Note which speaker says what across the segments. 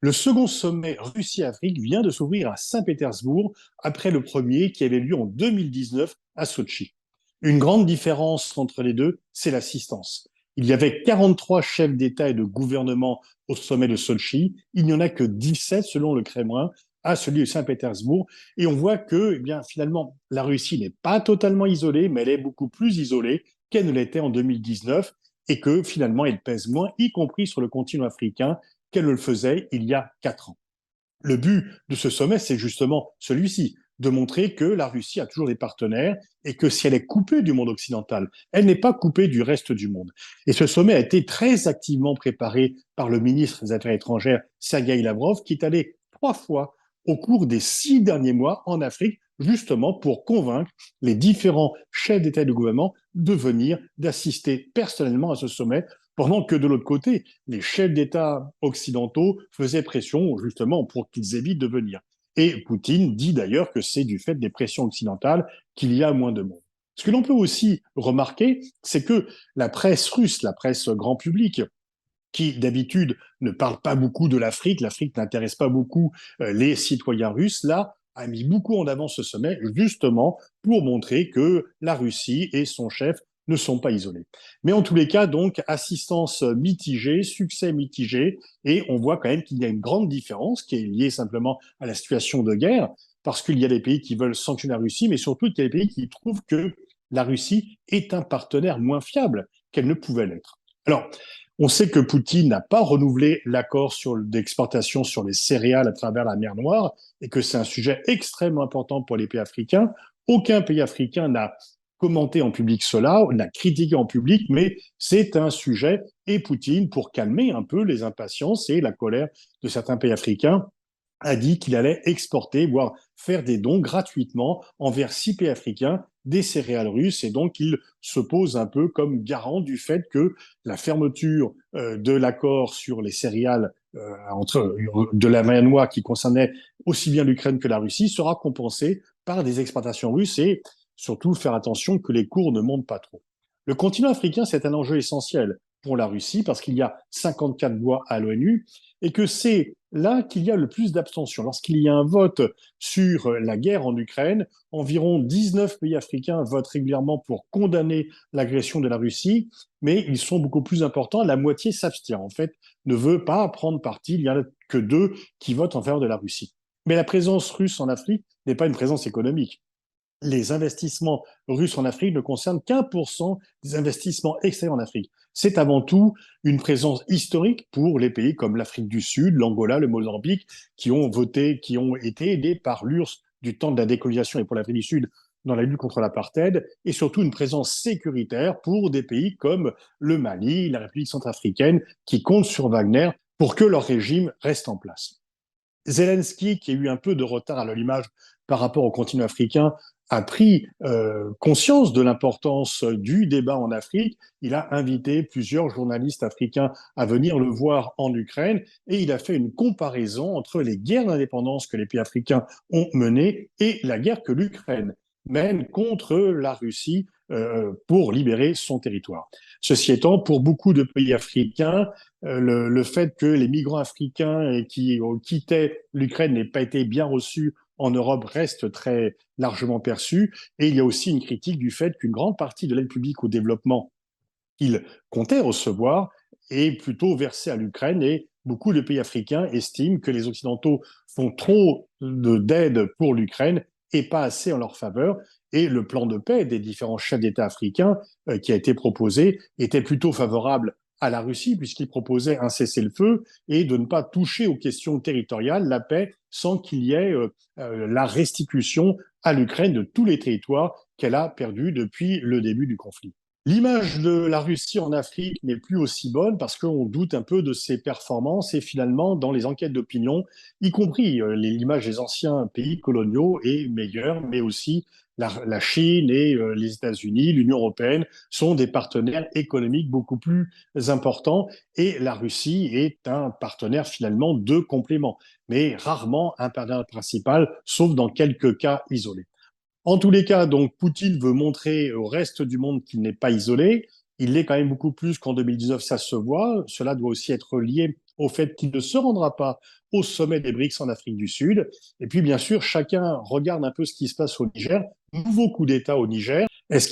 Speaker 1: Le second sommet Russie-Afrique vient de s'ouvrir à Saint-Pétersbourg après le premier qui avait lieu en 2019 à Sochi. Une grande différence entre les deux, c'est l'assistance. Il y avait 43 chefs d'État et de gouvernement au sommet de Sochi. Il n'y en a que 17 selon le Kremlin à celui de Saint-Pétersbourg. Et on voit que, eh bien, finalement, la Russie n'est pas totalement isolée, mais elle est beaucoup plus isolée qu'elle ne l'était en 2019 et que finalement, elle pèse moins, y compris sur le continent africain, qu'elle le faisait il y a 4 ans. Le but de ce sommet, c'est justement celui-ci, de montrer que la Russie a toujours des partenaires et que si elle est coupée du monde occidental, elle n'est pas coupée du reste du monde. Et ce sommet a été très activement préparé par le ministre des Affaires étrangères, Sergei Lavrov, qui est allé 3 fois au cours des 6 derniers mois en Afrique, justement pour convaincre les différents chefs d'État et de gouvernement de venir, d'assister personnellement à ce sommet, pendant que de l'autre côté, les chefs d'État occidentaux faisaient pression justement pour qu'ils évitent de venir. Et Poutine dit d'ailleurs que c'est du fait des pressions occidentales qu'il y a moins de monde. Ce que l'on peut aussi remarquer, c'est que la presse russe, la presse grand public, qui d'habitude ne parle pas beaucoup de l'Afrique n'intéresse pas beaucoup les citoyens russes, là, a mis beaucoup en avant ce sommet justement pour montrer que la Russie et son chef ne sont pas isolés. Mais en tous les cas, donc, assistance mitigée, succès mitigé, et on voit quand même qu'il y a une grande différence qui est liée simplement à la situation de guerre, parce qu'il y a des pays qui veulent sanctionner la Russie, mais surtout qu'il y a des pays qui trouvent que la Russie est un partenaire moins fiable qu'elle ne pouvait l'être. Alors, on sait que Poutine n'a pas renouvelé l'accord d'exportation sur les céréales à travers la mer Noire et que c'est un sujet extrêmement important pour les pays africains. Aucun pays africain n'a commenté en public cela, n'a critiqué en public, mais c'est un sujet. Et Poutine, pour calmer un peu les impatiences et la colère de certains pays africains, a dit qu'il allait exporter, voire faire des dons gratuitement envers 6 pays africains des céréales russes. Et donc, il se pose un peu comme garant du fait que la fermeture de l'accord sur les céréales de la mer Noire qui concernait aussi bien l'Ukraine que la Russie sera compensée par des exportations russes et surtout faire attention que les cours ne montent pas trop. Le continent africain, c'est un enjeu essentiel pour la Russie parce qu'il y a 54 voix à l'ONU et que c'est là qu'il y a le plus d'abstention. Lorsqu'il y a un vote sur la guerre en Ukraine, environ 19 pays africains votent régulièrement pour condamner l'agression de la Russie, mais ils sont beaucoup plus importants. La moitié s'abstient, en fait, ne veut pas prendre parti. Il n'y en a que 2 qui votent en faveur de la Russie. Mais la présence russe en Afrique n'est pas une présence économique. Les investissements russes en Afrique ne concernent qu'1% des investissements extérieurs en Afrique. C'est avant tout une présence historique pour les pays comme l'Afrique du Sud, l'Angola, le Mozambique, qui ont voté, qui ont été aidés par l'URSS du temps de la décolonisation et pour l'Afrique du Sud dans la lutte contre l'apartheid, et surtout une présence sécuritaire pour des pays comme le Mali, la République centrafricaine, qui comptent sur Wagner pour que leur régime reste en place. Zelensky, qui a eu un peu de retard à l'allumage par rapport au continent africain, a pris conscience de l'importance du débat en Afrique. Il a invité plusieurs journalistes africains à venir le voir en Ukraine et il a fait une comparaison entre les guerres d'indépendance que les pays africains ont menées et la guerre que l'Ukraine mène contre la Russie pour libérer son territoire. Ceci étant, pour beaucoup de pays africains, le fait que les migrants africains qui quittaient l'Ukraine n'aient pas été bien reçus en Europe reste très largement perçu. Et il y a aussi une critique du fait qu'une grande partie de l'aide publique au développement qu'il comptait recevoir est plutôt versée à l'Ukraine et beaucoup de pays africains estiment que les Occidentaux font trop d'aide pour l'Ukraine et pas assez en leur faveur. Et le plan de paix des différents chefs d'État africains qui a été proposé était plutôt favorable à la Russie, puisqu'il proposait un cessez-le-feu et de ne pas toucher aux questions territoriales, la paix, sans qu'il y ait la restitution à l'Ukraine de tous les territoires qu'elle a perdus depuis le début du conflit. L'image de la Russie en Afrique n'est plus aussi bonne parce qu'on doute un peu de ses performances et finalement, dans les enquêtes d'opinion, y compris l'image des anciens pays coloniaux est meilleure, mais aussi la Chine et les États-Unis, l'Union européenne sont des partenaires économiques beaucoup plus importants et la Russie est un partenaire finalement de complément, mais rarement un partenaire principal, sauf dans quelques cas isolés. En tous les cas, donc, Poutine veut montrer au reste du monde qu'il n'est pas isolé. Il l'est quand même beaucoup plus qu'en 2019, ça se voit. Cela doit aussi être lié au fait qu'il ne se rendra pas au sommet des BRICS en Afrique du Sud. Et puis, bien sûr, chacun regarde un peu ce qui se passe au Niger. Nouveau coup d'État au Niger. Est-ce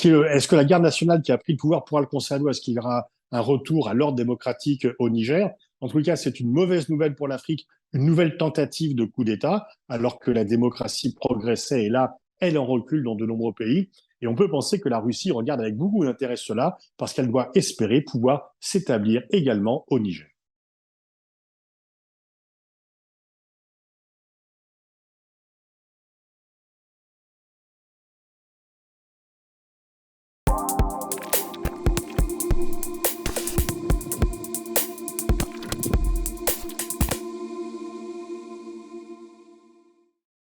Speaker 1: que la garde nationale qui a pris le pouvoir pourra le conserver? Est-ce qu'il y aura un retour à l'ordre démocratique au Niger? En tout cas, c'est une mauvaise nouvelle pour l'Afrique, une nouvelle tentative de coup d'État, alors que la démocratie progressait et là, elle en recule dans de nombreux pays. Et on peut penser que la Russie regarde avec beaucoup d'intérêt cela parce qu'elle doit espérer pouvoir s'établir également au Niger.